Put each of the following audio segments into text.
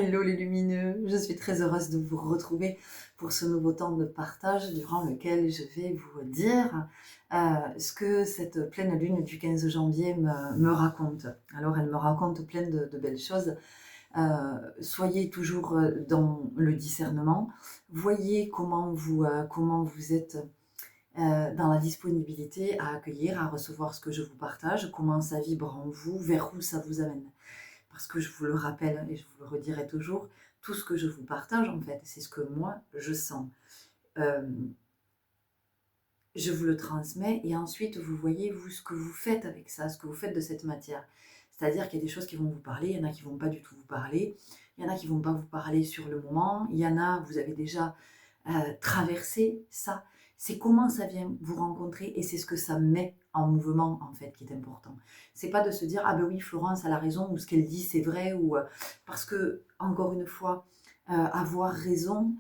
Hello les lumineux, je suis très heureuse de vous retrouver pour ce nouveau temps de partage durant lequel je vais vous dire ce que cette pleine lune du 15 janvier me raconte. Alors elle me raconte plein de belles choses. Soyez toujours dans le discernement, voyez comment vous êtes dans la disponibilité à accueillir, à recevoir ce que je vous partage, comment ça vibre en vous, vers où ça vous amène. Parce que je vous le rappelle et je vous le redirai toujours, tout ce que je vous partage en fait, c'est ce que moi je sens. Je vous le transmets et ensuite vous voyez vous ce que vous faites avec ça, ce que vous faites de cette matière. C'est-à-dire qu'il y a des choses qui vont vous parler, il y en a qui ne vont pas du tout vous parler, il y en a qui ne vont pas vous parler sur le moment, il y en a, vous avez déjà traverser ça, c'est comment ça vient vous rencontrer et c'est ce que ça met en mouvement en fait qui est important. C'est pas de se dire ah ben oui Florence a la raison ou ce qu'elle dit c'est vrai ou parce que encore une fois avoir raison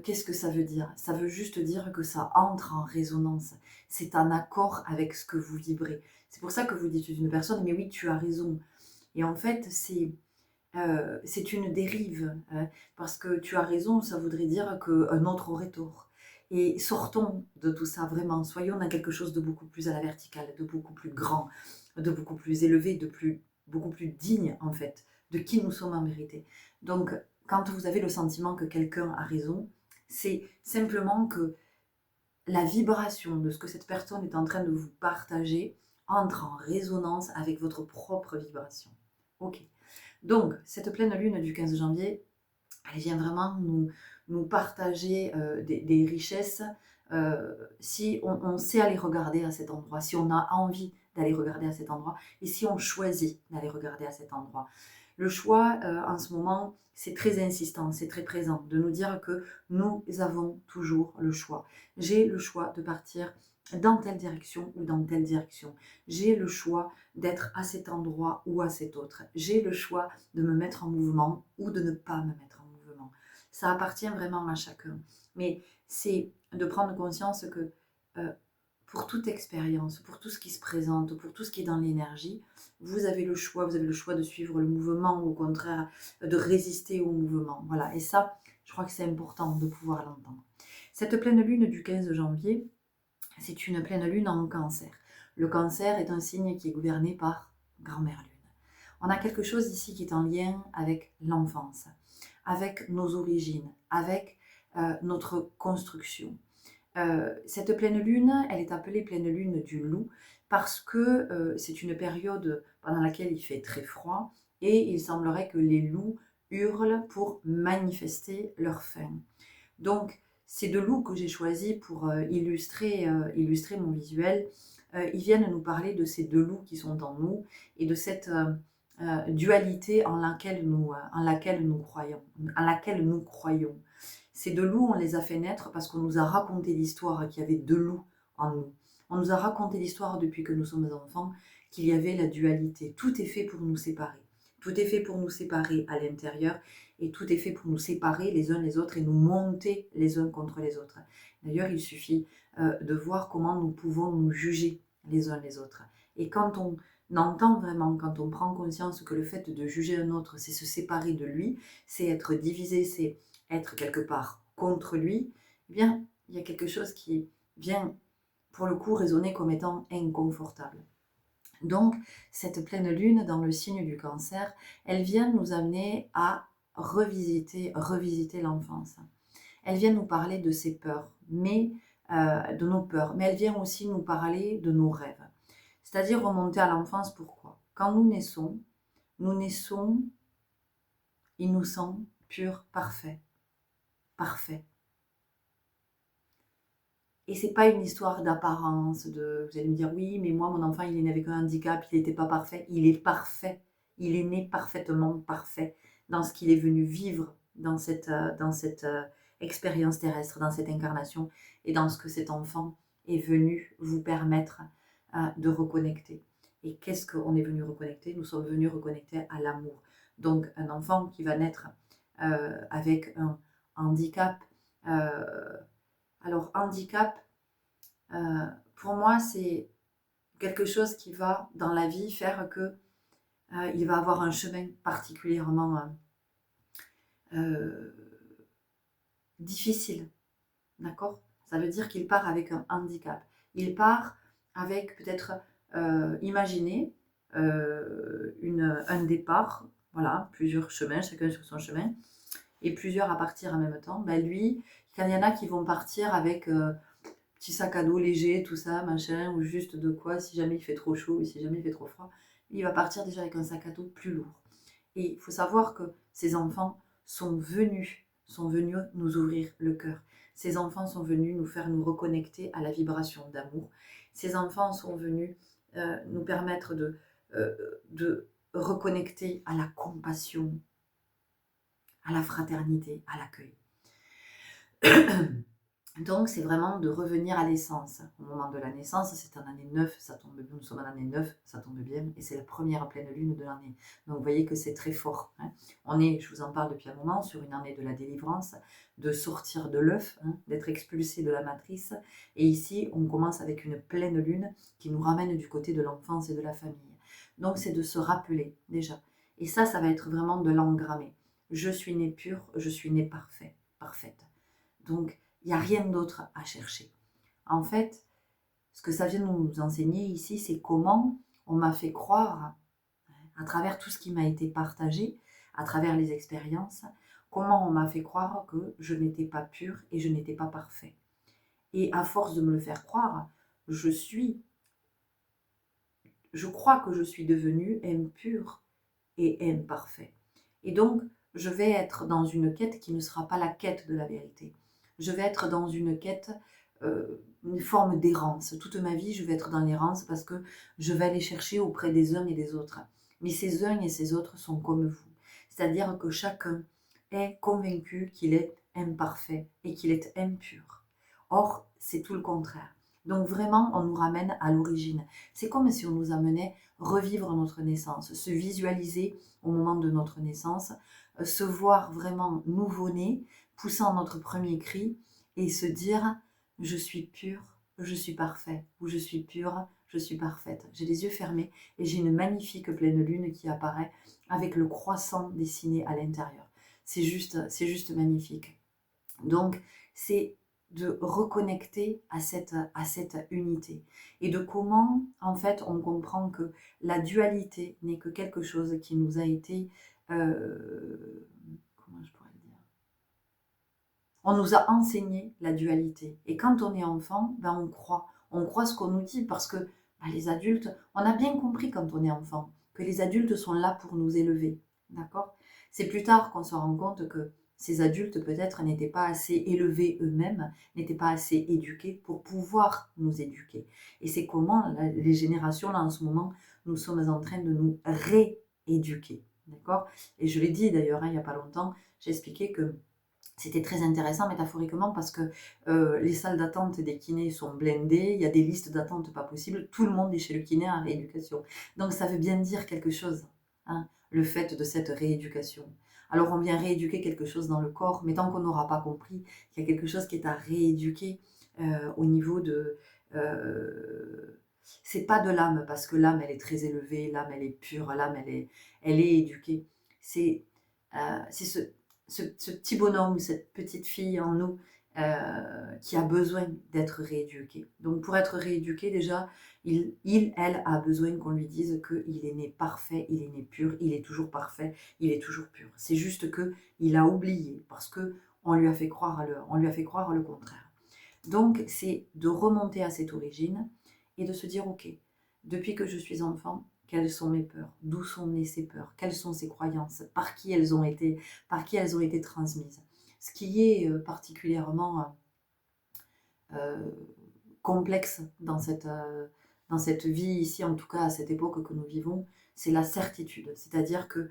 qu'est-ce que ça veut dire? Ça veut juste dire que ça entre en résonance, c'est un accord avec ce que vous vibrez. C'est pour ça que vous dites une personne mais oui tu as raison et en fait c'est une dérive, parce que tu as raison, ça voudrait dire qu'un autre aurait tort. Et sortons de tout ça, vraiment, soyons dans quelque chose de beaucoup plus à la verticale, de beaucoup plus grand, de beaucoup plus élevé, beaucoup plus digne, en fait, de qui nous sommes en vérité. Donc, quand vous avez le sentiment que quelqu'un a raison, c'est simplement que la vibration de ce que cette personne est en train de vous partager entre en résonance avec votre propre vibration. Ok. Donc, cette pleine lune du 15 janvier, elle vient vraiment nous partager des richesses si on sait aller regarder à cet endroit, si on a envie d'aller regarder à cet endroit et si on choisit d'aller regarder à cet endroit. Le choix, en ce moment, c'est très insistant, c'est très présent, de nous dire que nous avons toujours le choix. J'ai le choix de partir dans telle direction ou dans telle direction. J'ai le choix d'être à cet endroit ou à cet autre. J'ai le choix de me mettre en mouvement ou de ne pas me mettre en mouvement. Ça appartient vraiment à chacun. Mais c'est de prendre conscience que pour toute expérience, pour tout ce qui se présente, pour tout ce qui est dans l'énergie, vous avez le choix de suivre le mouvement ou au contraire de résister au mouvement. Voilà, et ça, je crois que c'est important de pouvoir l'entendre. Cette pleine lune du 15 janvier, c'est une pleine lune en cancer. Le cancer est un signe qui est gouverné par grand-mère lune. On a quelque chose ici qui est en lien avec l'enfance, avec nos origines, avec notre construction. Cette pleine lune, elle est appelée pleine lune du loup parce que c'est une période pendant laquelle il fait très froid et il semblerait que les loups hurlent pour manifester leur faim. Donc, ces deux loups que j'ai choisis pour illustrer mon visuel, ils viennent nous parler de ces deux loups qui sont en nous et de cette dualité en laquelle nous croyons. Ces deux loups, on les a fait naître parce qu'on nous a raconté l'histoire qu'il y avait deux loups en nous. On nous a raconté l'histoire depuis que nous sommes enfants qu'il y avait la dualité. Tout est fait pour nous séparer. Tout est fait pour nous séparer à l'intérieur et tout est fait pour nous séparer les uns les autres et nous monter les uns contre les autres. D'ailleurs, il suffit de voir comment nous pouvons nous juger les uns les autres. Et quand on entend vraiment, quand on prend conscience que le fait de juger un autre, c'est se séparer de lui, c'est être divisé, c'est être quelque part contre lui, eh bien, il y a quelque chose qui vient, pour le coup, résonner comme étant inconfortable. Donc, cette pleine lune dans le signe du cancer, elle vient nous amener à revisiter l'enfance. Elle vient nous parler de ses peurs, de nos peurs, mais elle vient aussi nous parler de nos rêves. C'est-à-dire remonter à l'enfance, pourquoi? Quand nous naissons innocents, purs, parfaits. Parfaits. Et c'est pas une histoire d'apparence, vous allez me dire oui, mais moi mon enfant il est né avec un handicap, il n'était pas parfait. Il est parfait. Il est né parfaitement parfait dans ce qu'il est venu vivre dans cette expérience terrestre, dans cette incarnation et dans ce que cet enfant est venu vous permettre de reconnecter. Et qu'est-ce qu'on est venu reconnecter? Nous sommes venus reconnecter à l'amour. Donc un enfant qui va naître avec un handicap, alors handicap, pour moi, c'est quelque chose qui va dans la vie faire que il va avoir un chemin particulièrement euh, difficile, d'accord? Ça veut dire qu'il part avec un handicap. Il part avec peut-être, imaginez, un départ, voilà, plusieurs chemins, chacun sur son chemin, et plusieurs à partir en même temps. Ben lui, quand il y en a qui vont partir avec petit sac à dos léger, tout ça, machin, ou juste de quoi, si jamais il fait trop chaud ou si jamais il fait trop froid, il va partir déjà avec un sac à dos plus lourd. Et il faut savoir que ces enfants sont venus nous ouvrir le cœur. Ces enfants sont venus nous faire nous reconnecter à la vibration d'amour. Ces enfants sont venus nous permettre de reconnecter à la compassion, à la fraternité, à l'accueil. Donc, c'est vraiment de revenir à l'essence. Au moment de la naissance, c'est en année 9, ça tombe bien, nous sommes en année 9, ça tombe bien, et c'est la première pleine lune de l'année. Donc, vous voyez que c'est très fort. Hein. On est, je vous en parle depuis un moment, sur une année de la délivrance, de sortir de l'œuf, hein, d'être expulsé de la matrice. Et ici, on commence avec une pleine lune qui nous ramène du côté de l'enfance et de la famille. Donc, c'est de se rappeler déjà. Et ça va être vraiment de l'engrammer. Je suis né pur, je suis né parfait, parfaite. Donc, il n'y a rien d'autre à chercher. En fait, ce que ça vient nous enseigner ici, c'est comment on m'a fait croire, à travers tout ce qui m'a été partagé, à travers les expériences, comment on m'a fait croire que je n'étais pas pur et je n'étais pas parfait. Et à force de me le faire croire, je crois que je suis devenue impure et imparfait. Et donc, je vais être dans une quête qui ne sera pas la quête de la vérité. Je vais être dans une quête, une forme d'errance. Toute ma vie, je vais être dans l'errance parce que je vais aller chercher auprès des uns et des autres. Mais ces uns et ces autres sont comme vous. C'est-à-dire que chacun est convaincu qu'il est imparfait et qu'il est impur. Or, c'est tout le contraire. Donc vraiment, on nous ramène à l'origine. C'est comme si on nous amenait revivre notre naissance, se visualiser au moment de notre naissance, se voir vraiment nouveau-né, poussant notre premier cri et se dire « je suis pur, je suis parfait » ou « je suis pure, je suis parfaite ». J'ai les yeux fermés et j'ai une magnifique pleine lune qui apparaît avec le croissant dessiné à l'intérieur. C'est juste magnifique. Donc, c'est de reconnecter à cette unité et de comment, en fait, on comprend que la dualité n'est que quelque chose qui nous a été, comment je pourrais le dire, on nous a enseigné la dualité. Et quand on est enfant, ben on croit ce qu'on nous dit parce que ben les adultes, on a bien compris quand on est enfant que les adultes sont là pour nous élever, d'accord? C'est plus tard qu'on se rend compte que ces adultes peut-être n'étaient pas assez élevés eux-mêmes, n'étaient pas assez éduqués pour pouvoir nous éduquer. Et c'est comment les générations là en ce moment, nous sommes en train de nous rééduquer, d'accord? Et je l'ai dit d'ailleurs, hein, il n'y a pas longtemps, j'ai expliqué que c'était très intéressant métaphoriquement parce que les salles d'attente des kinés sont blindées, il y a des listes d'attente pas possibles, tout le monde est chez le kiné en rééducation. Donc ça veut bien dire quelque chose, hein, le fait de cette rééducation. Alors on vient rééduquer quelque chose dans le corps, mais tant qu'on n'aura pas compris qu'il y a quelque chose qui est à rééduquer au niveau de... c'est pas de l'âme, parce que l'âme elle est très élevée, l'âme elle est pure, l'âme elle est éduquée. C'est ce petit bonhomme, cette petite fille en nous qui a besoin d'être rééduqué. Donc pour être rééduqué, déjà, elle a besoin qu'on lui dise qu'il est né parfait, il est né pur, il est toujours parfait, il est toujours pur. C'est juste qu'il a oublié parce qu'on lui a fait croire le contraire. Donc c'est de remonter à cette origine et de se dire, ok, depuis que je suis enfant, quelles sont mes peurs? D'où sont nées ces peurs? Quelles sont ces croyances? Par qui elles ont été transmises? Ce qui est particulièrement complexe dans cette vie ici, en tout cas à cette époque que nous vivons, c'est la certitude. C'est-à-dire que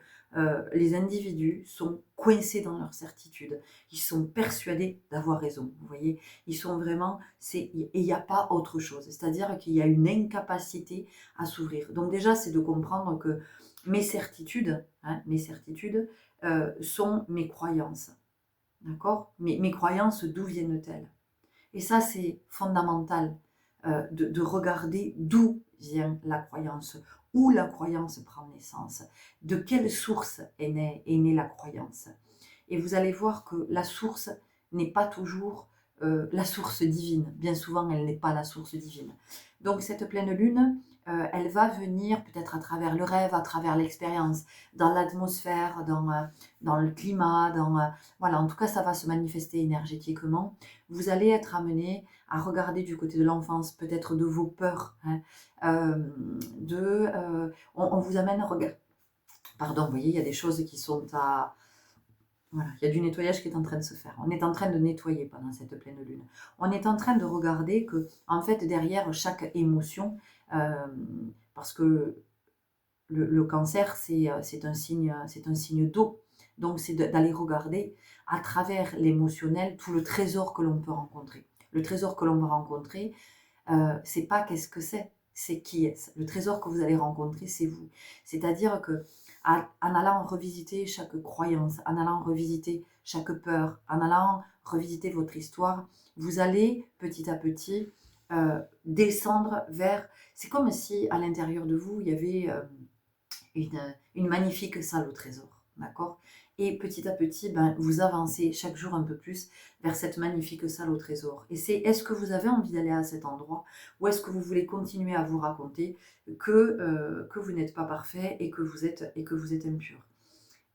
les individus sont coincés dans leur certitude. Ils sont persuadés d'avoir raison. Vous voyez, ils sont vraiment... Et il n'y a pas autre chose. C'est-à-dire qu'il y a une incapacité à s'ouvrir. Donc déjà, c'est de comprendre que mes certitudes sont mes croyances. D'accord? Mes croyances, d'où viennent-elles? Et ça, c'est fondamental de regarder d'où vient la croyance, où la croyance prend naissance, de quelle source est née la croyance. Et vous allez voir que la source n'est pas toujours la source divine. Bien souvent, elle n'est pas la source divine. Donc cette pleine lune, elle va venir peut-être à travers le rêve, à travers l'expérience, dans l'atmosphère, dans le climat, voilà, en tout cas, ça va se manifester énergétiquement. Vous allez être amené à regarder du côté de l'enfance, peut-être de vos peurs. Hein, on vous amène à regarder. Pardon, vous voyez, il y a des choses qui sont à... Voilà, il y a du nettoyage qui est en train de se faire. On est en train de nettoyer pendant cette pleine lune. On est en train de regarder que, en fait, derrière chaque émotion, euh, parce que le cancer, c'est un signe d'eau. Donc, c'est d'aller regarder à travers l'émotionnel tout le trésor que l'on peut rencontrer. Le trésor que l'on va rencontrer, c'est pas qu'est-ce que c'est qui est-ce. Le trésor que vous allez rencontrer, c'est vous. C'est-à-dire que en allant revisiter chaque croyance, en allant revisiter chaque peur, en allant revisiter votre histoire, vous allez petit à petit descendre vers... C'est comme si à l'intérieur de vous, il y avait une magnifique salle au trésor, d'accord? Et petit à petit, ben, vous avancez chaque jour un peu plus vers cette magnifique salle au trésor. Et c'est, est-ce que vous avez envie d'aller à cet endroit ou est-ce que vous voulez continuer à vous raconter que vous n'êtes pas parfait et que vous êtes impur?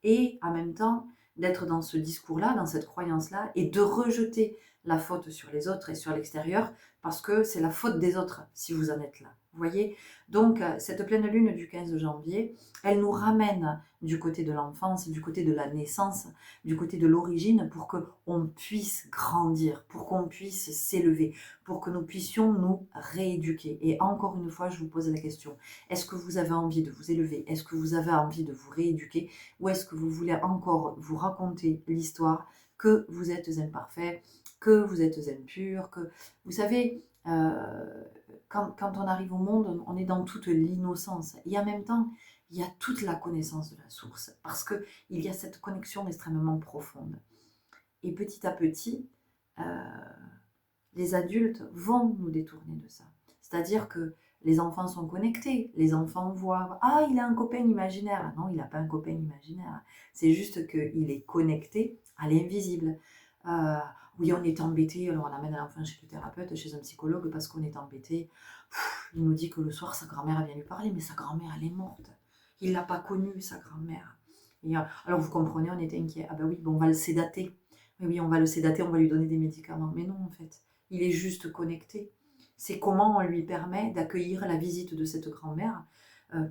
Et en même temps, d'être dans ce discours-là, dans cette croyance-là, et de rejeter la faute sur les autres et sur l'extérieur, parce que c'est la faute des autres si vous en êtes là. Vous voyez? Donc, cette pleine lune du 15 janvier, elle nous ramène du côté de l'enfance, du côté de la naissance, du côté de l'origine, pour qu'on puisse grandir, pour qu'on puisse s'élever, pour que nous puissions nous rééduquer. Et encore une fois, je vous pose la question, est-ce que vous avez envie de vous élever? Est-ce que vous avez envie de vous rééduquer? Ou est-ce que vous voulez encore vous raconter l'histoire que vous êtes imparfait, que vous êtes impur, que... Vous savez, quand on arrive au monde, on est dans toute l'innocence. Et en même temps, il y a toute la connaissance de la source, parce qu'il y a cette connexion extrêmement profonde. Et petit à petit, les adultes vont nous détourner de ça. C'est-à-dire que les enfants sont connectés, les enfants voient « Ah, il a un copain imaginaire !» Non, il n'a pas un copain imaginaire. C'est juste qu'il est connecté à l'invisible. Oui, on est embêté, alors on amène l'enfant chez le thérapeute, chez un psychologue, parce qu'on est embêté. Il nous dit que le soir, sa grand-mère vient lui parler, mais sa grand-mère, elle est morte. Il ne l'a pas connue, sa grand-mère. Et, alors vous comprenez, on était inquiet. Ah ben oui, bon, on va le sédater. Oui, on va le sédater, on va lui donner des médicaments. Mais non, en fait, il est juste connecté. C'est comment on lui permet d'accueillir la visite de cette grand-mère,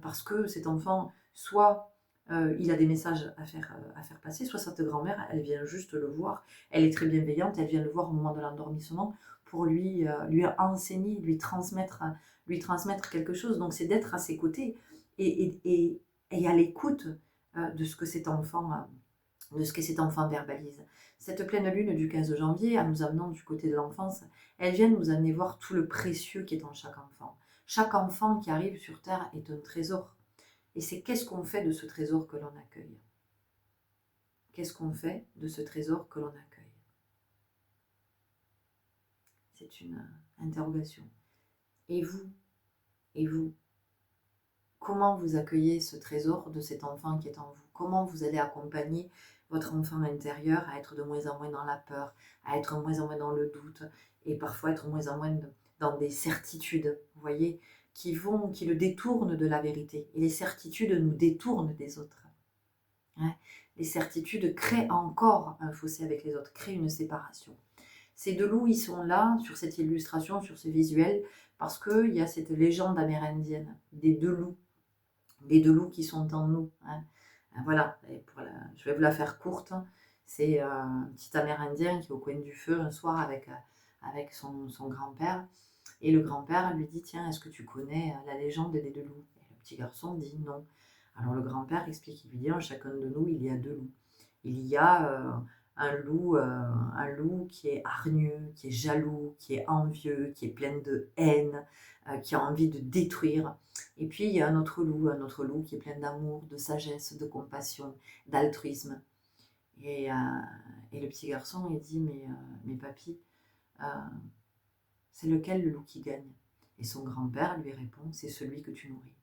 parce que cet enfant, soit il a des messages à faire passer, soit cette grand-mère, elle vient juste le voir, elle est très bienveillante, elle vient le voir au moment de l'endormissement pour lui enseigner, lui transmettre quelque chose. Donc c'est d'être à ses côtés et à l'écoute de ce que cet enfant verbalise. Cette pleine lune du 15 janvier, en nous amenant du côté de l'enfance, elle vient nous amener voir tout le précieux qui est en chaque enfant. Chaque enfant qui arrive sur Terre est un trésor. Et c'est qu'est-ce qu'on fait de ce trésor que l'on accueille? Qu'est-ce qu'on fait de ce trésor que l'on accueille? C'est une interrogation. Et vous? Et vous? Comment vous accueillez ce trésor de cet enfant qui est en vous? Comment vous allez accompagner votre enfant intérieur à être de moins en moins dans la peur, à être de moins en moins dans le doute, et parfois être de moins en moins dans des certitudes, vous voyez, qui le détournent de la vérité. Et les certitudes nous détournent des autres. Hein? Les certitudes créent encore un fossé avec les autres, créent une séparation. Ces deux loups, ils sont là, sur cette illustration, sur ce visuel, parce qu'il y a cette légende amérindienne des deux loups. Les deux loups qui sont en nous. Hein. Voilà, je vais vous la faire courte. C'est un petit Amérindien qui est au coin du feu un soir avec son grand-père. Et le grand-père lui dit, tiens, est-ce que tu connais la légende des deux loups? Et le petit garçon dit non. Alors le grand-père explique, il lui dit, en chacun de nous, il y a deux loups. Il y a un loup qui est hargneux, qui est jaloux, qui est envieux, qui est plein de haine, qui a envie de détruire. Et puis il y a un autre loup qui est plein d'amour, de sagesse, de compassion, d'altruisme. Et le petit garçon, il dit, mais papy, c'est lequel le loup qui gagne? Et son grand-père lui répond, c'est celui que tu nourris.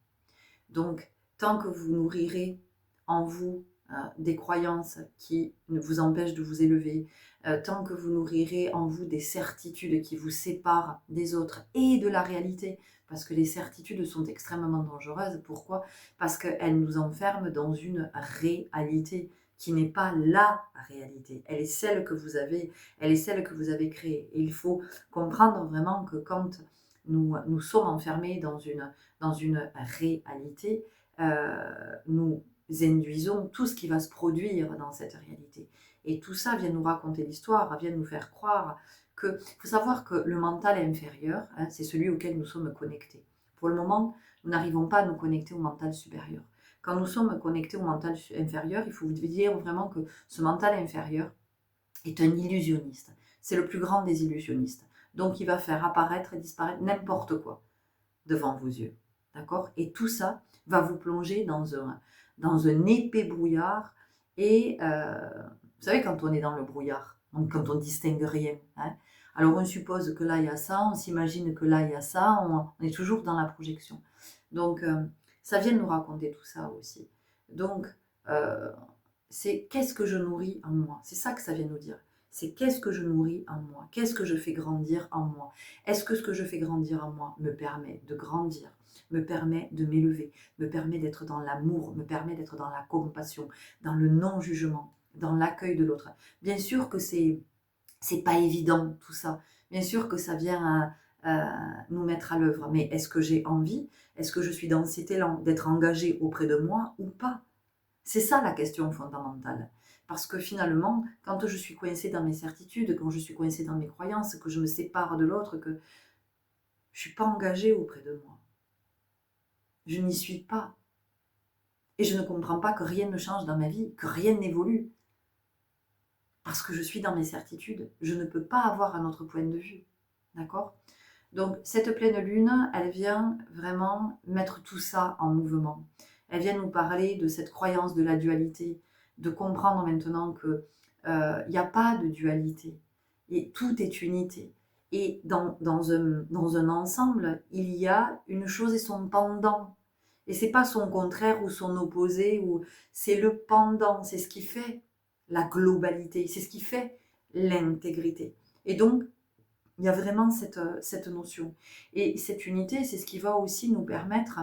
Donc, tant que vous nourrirez en vous des croyances qui vous empêchent de vous élever, tant que vous nourrirez en vous des certitudes qui vous séparent des autres et de la réalité, parce que les certitudes sont extrêmement dangereuses. Pourquoi? Parce qu'elles nous enferment dans une réalité qui n'est pas la réalité. Elle est celle que vous avez, elle est celle que vous avez créée. Et il faut comprendre vraiment que quand nous sommes enfermés dans une réalité, nous induisons tout ce qui va se produire dans cette réalité. Et tout ça vient nous raconter l'histoire, vient nous faire croire que... Il faut savoir que le mental inférieur, hein, c'est celui auquel nous sommes connectés. Pour le moment, nous n'arrivons pas à nous connecter au mental supérieur. Quand nous sommes connectés au mental inférieur, il faut vous dire vraiment que ce mental inférieur est un illusionniste. C'est le plus grand des illusionnistes. Donc il va faire apparaître et disparaître n'importe quoi devant vos yeux. D'accord? Et tout ça va vous plonger dans un épais brouillard. Et vous savez, quand on est dans le brouillard, donc quand on distingue rien, hein, alors on suppose que là il y a ça, on s'imagine que là il y a ça, on est toujours dans la projection. Donc ça vient nous raconter tout ça aussi. Donc c'est qu'est-ce que je nourris en moi? C'est ça que ça vient nous dire. C'est qu'est-ce que je nourris en moi? Qu'est-ce que je fais grandir en moi? Est-ce que ce que je fais grandir en moi me permet de grandir, me permet de m'élever, me permet d'être dans l'amour, me permet d'être dans la compassion, dans le non-jugement, dans l'accueil de l'autre? Bien sûr que c'est pas évident tout ça. Bien sûr que ça vient nous mettre à l'œuvre. Mais est-ce que j'ai envie? Est-ce que je suis dans cet élan d'être engagée auprès de moi ou pas? C'est ça la question fondamentale. Parce que finalement, quand je suis coincée dans mes certitudes, quand je suis coincée dans mes croyances, que je me sépare de l'autre, que je ne suis pas engagée auprès de moi. Je n'y suis pas. Et je ne comprends pas que rien ne change dans ma vie, que rien n'évolue. Parce que je suis dans mes certitudes. Je ne peux pas avoir un autre point de vue. D'accord? Donc, cette pleine lune, elle vient vraiment mettre tout ça en mouvement. Elle vient nous parler de cette croyance de la dualité, de comprendre maintenant que il n'y a pas de dualité, et tout est unité. Et dans un ensemble, il y a une chose et son pendant. Et c'est pas son contraire ou son opposé, ou c'est le pendant, c'est ce qui fait la globalité, c'est ce qui fait l'intégrité. Et donc, il y a vraiment cette notion. Et cette unité, c'est ce qui va aussi nous permettre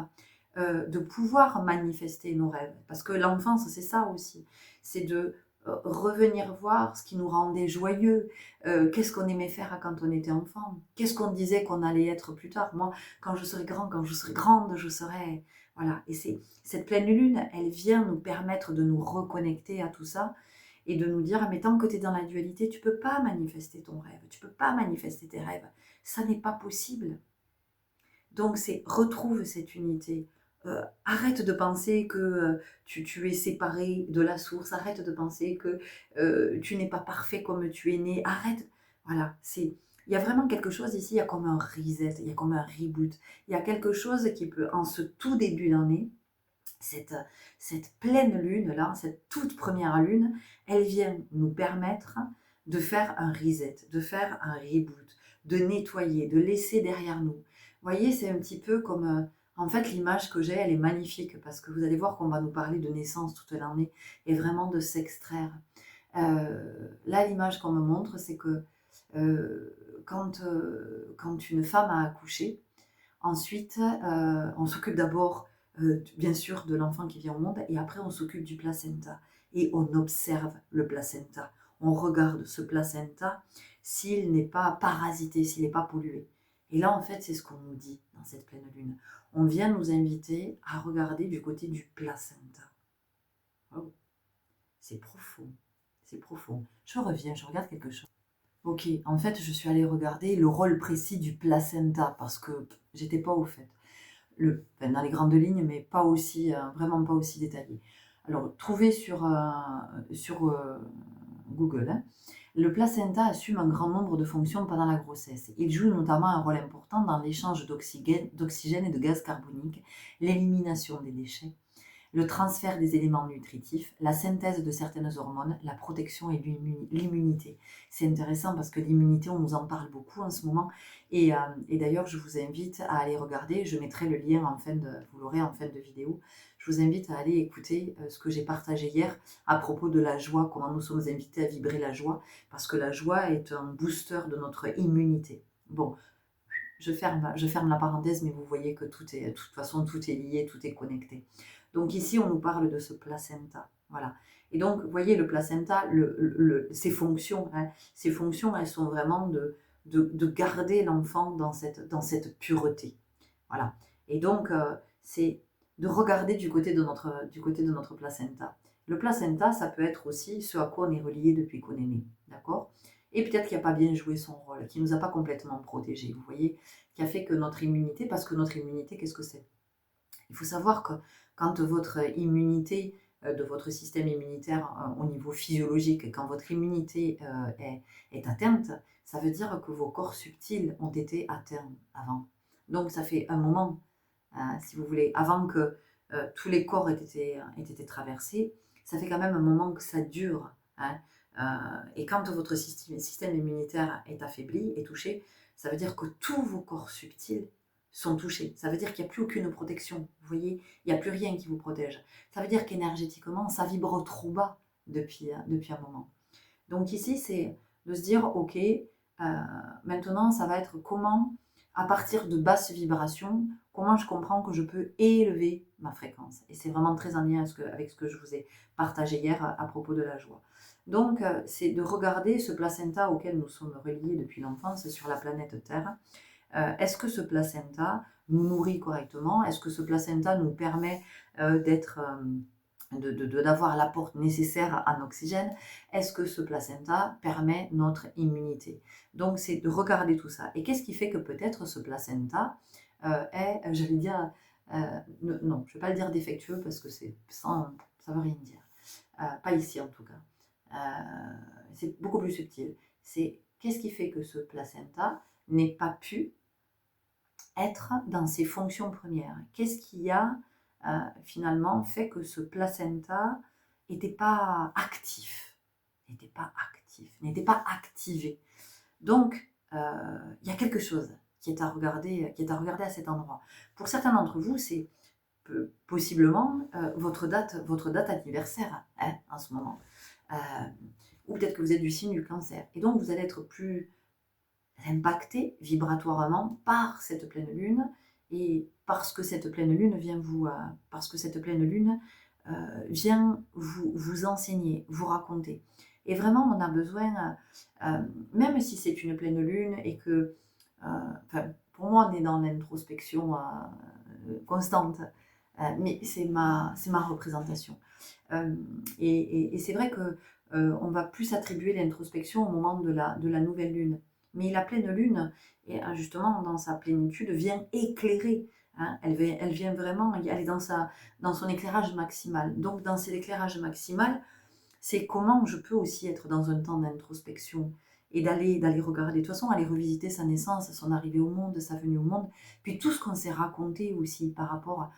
de pouvoir manifester nos rêves. Parce que l'enfance, c'est ça aussi. C'est de revenir voir ce qui nous rendait joyeux. Qu'est-ce qu'on aimait faire quand on était enfant? Qu'est-ce qu'on disait qu'on allait être plus tard? Moi, quand je serai grand, quand je serai grande, je serai... Voilà. Et cette pleine lune, elle vient nous permettre de nous reconnecter à tout ça et de nous dire, mais tant que tu es dans la dualité, tu ne peux pas manifester ton rêve, tu ne peux pas manifester tes rêves. Ça n'est pas possible. Donc c'est retrouve cette unité. Arrête de penser que tu es séparé de la source, arrête de penser que tu n'es pas parfait comme tu es né, arrête. Voilà, il y a vraiment quelque chose ici, il y a comme un reset, il y a comme un reboot. Il y a quelque chose qui peut, en ce tout début d'année, cette pleine lune là, cette toute première lune, elle vient nous permettre de faire un reset, de faire un reboot, de nettoyer, de laisser derrière nous. Vous voyez, c'est un petit peu comme, en fait, l'image que j'ai, elle est magnifique parce que vous allez voir qu'on va nous parler de naissance toute l'année et vraiment de s'extraire. Là, l'image qu'on me montre, c'est que quand une femme a accouché, ensuite, on s'occupe d'abord, bien sûr, de l'enfant qui vient au monde, et après, on s'occupe du placenta. Et on observe le placenta. On regarde ce placenta s'il n'est pas parasité, s'il n'est pas pollué. Et là, en fait, c'est ce qu'on nous dit dans cette pleine lune. On vient nous inviter à regarder du côté du placenta. Oh, c'est profond, c'est profond. Je reviens, je regarde quelque chose. Ok, en fait, je suis allée regarder le rôle précis du placenta parce que j'étais pas au fait. Enfin, dans les grandes lignes, mais pas aussi, vraiment pas aussi détaillé. Alors, trouvé sur Google, hein, le placenta assume un grand nombre de fonctions pendant la grossesse. Il joue notamment un rôle important dans l'échange d'oxygène et de gaz carbonique, l'élimination des déchets, le transfert des éléments nutritifs, la synthèse de certaines hormones, la protection et l'immunité. C'est intéressant parce que l'immunité, on nous en parle beaucoup en ce moment. Et d'ailleurs, je vous invite à aller regarder. Je mettrai le lien vous l'aurez en fin de vidéo. Je je vous invite à aller écouter ce que j'ai partagé hier à propos de la joie, comment nous sommes invités à vibrer la joie, parce que la joie est un booster de notre immunité. Bon, je ferme la parenthèse, mais vous voyez que de toute façon, tout est lié, tout est connecté. Donc ici, on nous parle de ce placenta. Voilà. Et donc, vous voyez, le placenta, ses fonctions, hein, ses fonctions, elles sont vraiment de garder l'enfant dans cette pureté. Voilà. Et donc, c'est de regarder du côté de notre placenta. Le placenta, ça peut être aussi ce à quoi on est relié depuis qu'on est né. D'accord? Et peut-être qu'il n'a pas bien joué son rôle, qu'il ne nous a pas complètement protégés, vous voyez, qui a fait que notre immunité, parce que notre immunité, qu'est-ce que c'est? Il faut savoir que quand votre immunité, de votre système immunitaire au niveau physiologique, quand votre immunité est atteinte, ça veut dire que vos corps subtils ont été atteints avant. Donc ça fait un moment, si vous voulez, avant que tous les corps aient été traversés, ça fait quand même un moment que ça dure. Hein. Et quand votre système immunitaire est affaibli, est touché, ça veut dire que tous vos corps subtils sont touchés. Ça veut dire qu'il n'y a plus aucune protection. Vous voyez, il n'y a plus rien qui vous protège. Ça veut dire qu'énergétiquement, ça vibre trop bas depuis un moment. Donc ici, c'est de se dire, ok, maintenant, ça va être comment, à partir de basses vibrations, comment je comprends que je peux élever ma fréquence. Et c'est vraiment très en lien avec ce que je vous ai partagé hier à propos de la joie. Donc, c'est de regarder ce placenta auquel nous sommes reliés depuis l'enfance sur la planète Terre. Est-ce que ce placenta nous nourrit correctement? Est-ce que ce placenta nous permet d'avoir l'apport nécessaire en oxygène? Est-ce que ce placenta permet notre immunité? Donc, c'est de regarder tout ça. Et qu'est-ce qui fait que peut-être ce placenta est, j'allais dire, non, je ne vais pas le dire défectueux parce que ça ne veut rien dire. Pas ici en tout cas. C'est beaucoup plus subtil. C'est qu'est-ce qui fait que ce placenta n'ait pas pu être dans ses fonctions premières? Qu'est-ce qui a finalement fait que ce placenta n'était pas actif, n'était pas activé? Donc, il y a quelque chose qui est à regarder à cet endroit. Pour certains d'entre vous, c'est possiblement votre date anniversaire hein, en ce moment. Ou peut-être que vous êtes du signe du cancer. Et donc, vous allez être plus impacté vibratoirement par cette pleine lune et parce que cette pleine lune vient vous enseigner, vous raconter. Et vraiment, on a besoin, même si c'est une pleine lune et que, pour moi, on est dans l'introspection constante, mais c'est ma représentation. Et c'est vrai que on va plus attribuer l'introspection au moment de la nouvelle lune. Mais la pleine lune, et justement dans sa plénitude, vient éclairer. Hein, elle vient vraiment, elle est dans son éclairage maximal. Donc dans cet éclairage maximal, c'est comment je peux aussi être dans un temps d'introspection et d'aller regarder. De toute façon, aller revisiter sa naissance, son arrivée au monde, sa venue au monde, puis tout ce qu'on s'est raconté aussi par rapport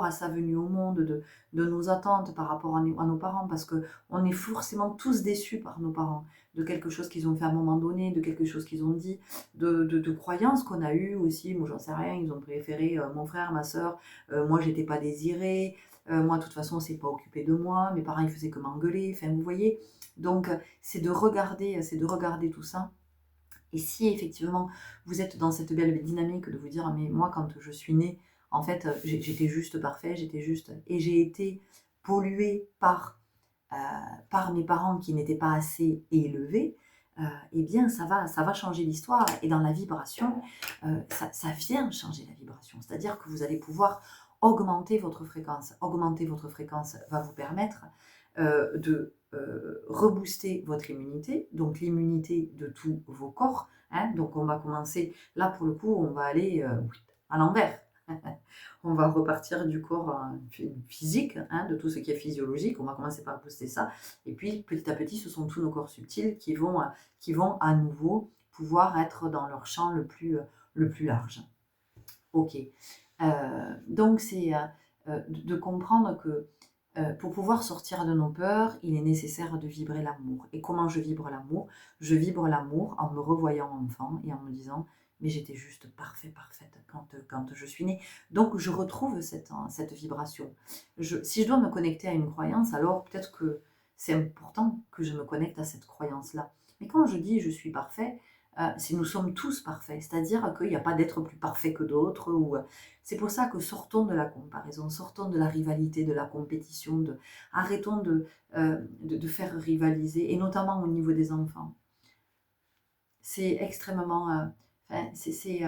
à sa venue au monde, de nos attentes, par rapport à nos parents, parce qu'on est forcément tous déçus par nos parents, de quelque chose qu'ils ont fait à un moment donné, de quelque chose qu'ils ont dit, de croyances qu'on a eues aussi. Moi, j'en sais rien, ils ont préféré mon frère, ma soeur, moi, j'étais pas désirée, moi, de toute façon, on s'est pas occupé de moi, mes parents, ils faisaient que m'engueuler, enfin, vous voyez. Donc, c'est de regarder tout ça. Et si effectivement vous êtes dans cette belle dynamique de vous dire mais moi quand je suis née en fait j'étais juste parfait, et j'ai été polluée par mes parents qui n'étaient pas assez élevés, eh bien ça va changer l'histoire et dans la vibration ça vient changer la vibration, c'est-à-dire que vous allez pouvoir augmenter votre fréquence. Augmenter votre fréquence va vous permettre de rebooster votre immunité, donc l'immunité de tous vos corps. Hein, donc on va commencer, là pour le coup, on va aller à l'envers. On va repartir du corps physique, hein, de tout ce qui est physiologique. On va commencer par booster ça. Et puis petit à petit, ce sont tous nos corps subtils qui vont à nouveau pouvoir être dans leur champ le plus large. Ok. Donc c'est de comprendre que pour pouvoir sortir de nos peurs, il est nécessaire de vibrer l'amour. Et comment je vibre l'amour? Je vibre l'amour en me revoyant enfant et en me disant mais j'étais juste parfaite quand je suis née. Donc je retrouve cette vibration. Si je dois me connecter à une croyance, alors peut-être que c'est important que je me connecte à cette croyance-là. Mais quand je dis je suis parfait, c'est nous sommes tous parfaits, c'est-à-dire qu'il n'y a pas d'être plus parfait que d'autres. C'est pour ça que sortons de la comparaison, sortons de la rivalité, de la compétition, arrêtons de faire rivaliser, et notamment au niveau des enfants. C'est extrêmement... enfin, c'est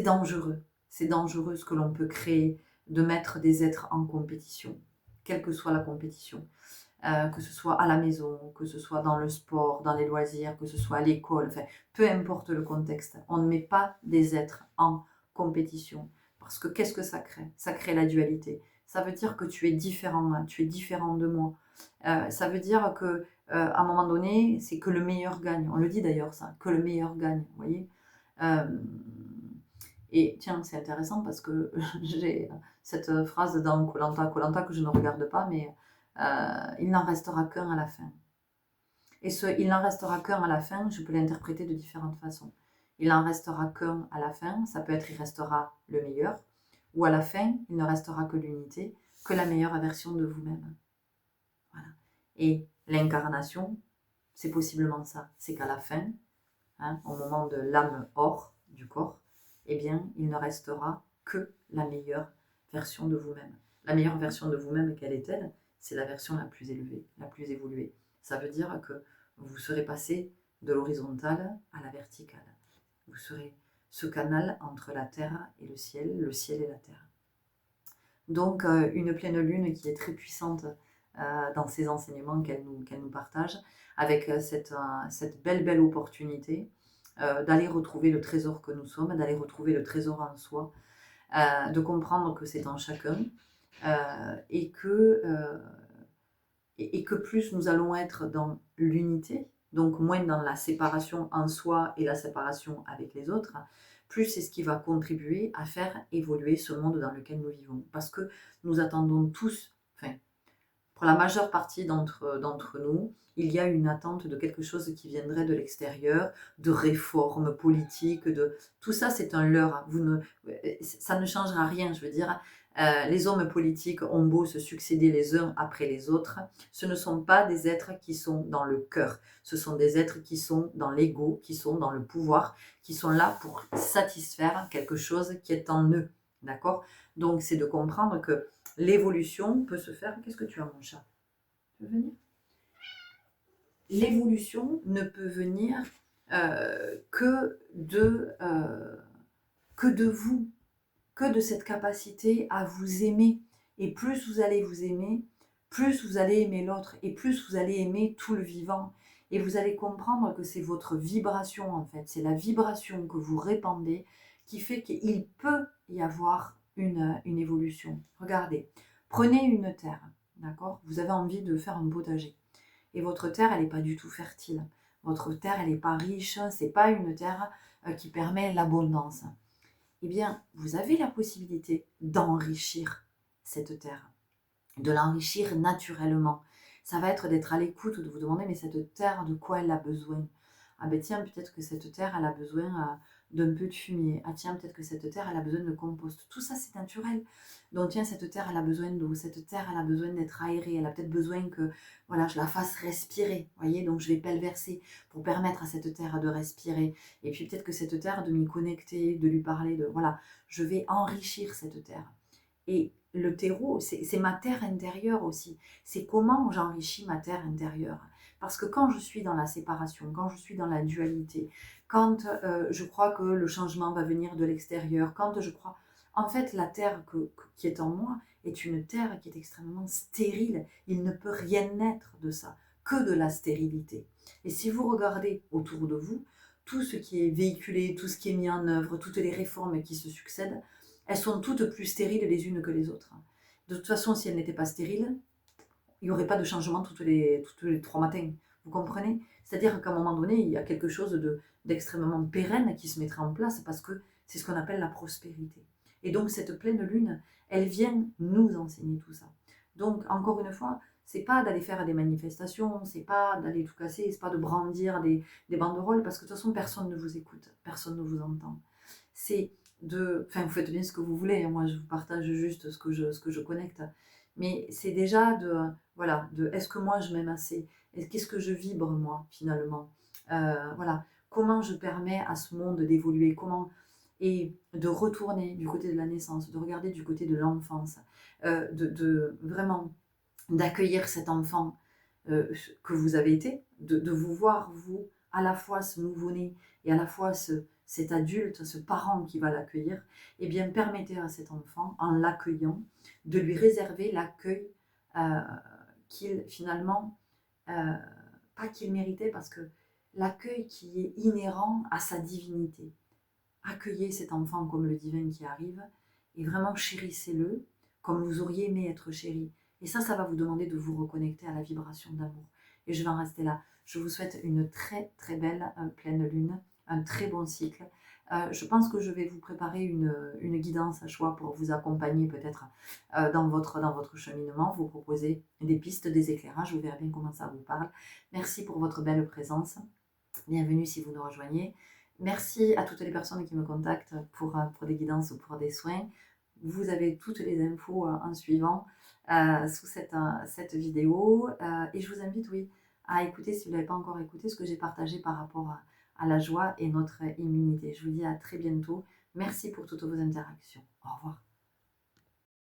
dangereux. C'est dangereux ce que l'on peut créer, de mettre des êtres en compétition, quelle que soit la compétition. Que ce soit à la maison, que ce soit dans le sport, dans les loisirs, que ce soit à l'école, enfin, peu importe le contexte. On ne met pas des êtres en compétition. Parce que qu'est-ce que ça crée? Ça crée la dualité. Ça veut dire que tu es différent, hein, tu es différent de moi. Ça veut dire que à un moment donné, c'est que le meilleur gagne. On le dit d'ailleurs ça, que le meilleur gagne, vous voyez. Et tiens, c'est intéressant parce que j'ai cette phrase dans koh que je ne regarde pas, mais il n'en restera qu'un à la fin. Et il n'en restera qu'un à la fin, je peux l'interpréter de différentes façons. Il n'en restera qu'un à la fin, ça peut être il restera le meilleur, ou à la fin, il ne restera que l'unité, que la meilleure version de vous-même. Voilà. Et l'incarnation, c'est possiblement ça. C'est qu'à la fin, hein, au moment de l'âme hors du corps, eh bien, il ne restera que la meilleure version de vous-même. La meilleure version de vous-même, quelle est-elle? C'est la version la plus élevée, la plus évoluée. Ça veut dire que vous serez passé de l'horizontale à la verticale. Vous serez ce canal entre la terre et le ciel et la terre. Donc, une pleine lune qui est très puissante dans ses enseignements qu'elle nous partage, avec cette belle opportunité d'aller retrouver le trésor que nous sommes, d'aller retrouver le trésor en soi, de comprendre que c'est en chacun, et que plus nous allons être dans l'unité, donc moins dans la séparation en soi et la séparation avec les autres, plus c'est ce qui va contribuer à faire évoluer ce monde dans lequel nous vivons. Parce que nous attendons tous, enfin, pour la majeure partie d'entre nous, il y a une attente de quelque chose qui viendrait de l'extérieur, de réformes politiques, tout ça c'est un leurre. Ça ne changera rien, je veux dire. Les hommes politiques ont beau se succéder les uns après les autres, ce ne sont pas des êtres qui sont dans le cœur, ce sont des êtres qui sont dans l'ego, qui sont dans le pouvoir, qui sont là pour satisfaire quelque chose qui est en eux, d'accord? Donc c'est de comprendre que l'évolution peut se faire... Qu'est-ce que tu as, mon chat? Tu veux venir? L'évolution ne peut venir que de vous, que de cette capacité à vous aimer. Et plus vous allez vous aimer, plus vous allez aimer l'autre, et plus vous allez aimer tout le vivant. Et vous allez comprendre que c'est votre vibration, en fait. C'est la vibration que vous répandez qui fait qu'il peut y avoir une évolution. Regardez, prenez une terre, d'accord? Vous avez envie de faire un potager. Et votre terre, elle n'est pas du tout fertile. Votre terre, elle n'est pas riche. C'est pas une terre qui permet l'abondance. Eh bien, vous avez la possibilité d'enrichir cette terre, de l'enrichir naturellement. Ça va être d'être à l'écoute, de vous demander, mais cette terre, de quoi elle a besoin? Ah ben tiens, peut-être que cette terre, elle a besoin d'un peu de fumier. Ah tiens, peut-être que cette terre, elle a besoin de compost. Tout ça, c'est naturel. Donc tiens, cette terre, elle a besoin d'eau. Cette terre, elle a besoin d'être aérée. Elle a peut-être besoin que voilà, je la fasse respirer. Voyez, donc je vais pulvériser pour permettre à cette terre de respirer. Et puis peut-être que cette terre, de m'y connecter, de lui parler, voilà, je vais enrichir cette terre. Et le terreau, c'est ma terre intérieure aussi. C'est comment j'enrichis ma terre intérieure. Parce que quand je suis dans la séparation, quand je suis dans la dualité, quand je crois que le changement va venir de l'extérieur, quand je crois... En fait, la terre qui est en moi est une terre qui est extrêmement stérile. Il ne peut rien naître de ça, que de la stérilité. Et si vous regardez autour de vous, tout ce qui est véhiculé, tout ce qui est mis en œuvre, toutes les réformes qui se succèdent, elles sont toutes plus stériles les unes que les autres. De toute façon, si elles n'étaient pas stériles, il n'y aurait pas de changement tous les 3 matins. Vous comprenez? C'est-à-dire qu'à un moment donné, il y a quelque chose d'extrêmement pérenne qui se mettrait en place parce que c'est ce qu'on appelle la prospérité. Et donc cette pleine lune, elle vient nous enseigner tout ça. Donc, encore une fois, c'est pas d'aller faire des manifestations, c'est pas d'aller tout casser, c'est pas de brandir des banderoles, parce que de toute façon, personne ne vous écoute, personne ne vous entend. C'est enfin, vous faites bien ce que vous voulez, hein, moi je vous partage juste ce que je connecte, mais c'est déjà voilà, est-ce que moi je m'aime assez? Qu'est-ce que je vibre moi, finalement? Voilà, comment je permets à ce monde d'évoluer, et de retourner du côté de la naissance, de regarder du côté de l'enfance, vraiment d'accueillir cet enfant que vous avez été, de vous voir, vous, à la fois ce nouveau-né et à la fois cet adulte, ce parent qui va l'accueillir, eh bien, permettez à cet enfant, en l'accueillant, de lui réserver l'accueil euh, qu'il, finalement, euh, pas qu'il méritait, parce que l'accueil qui est inhérent à sa divinité. Accueillez cet enfant comme le divin qui arrive et vraiment chérissez-le comme vous auriez aimé être chéri. Et ça va vous demander de vous reconnecter à la vibration d'amour. Et je vais en rester là. Je vous souhaite une très très belle pleine lune, un très bon cycle. Je pense que je vais vous préparer une guidance à choix pour vous accompagner peut-être dans votre cheminement, vous proposer des pistes, des éclairages, vous verrez bien comment ça vous parle. Merci pour votre belle présence. Bienvenue si vous nous rejoignez. Merci à toutes les personnes qui me contactent pour des guidances ou pour des soins. Vous avez toutes les infos en suivant sous cette vidéo. Et je vous invite, oui, à écouter, si vous ne l'avez pas encore écouté, ce que j'ai partagé par rapport à la joie et notre immunité. Je vous dis à très bientôt. Merci pour toutes vos interactions. Au revoir.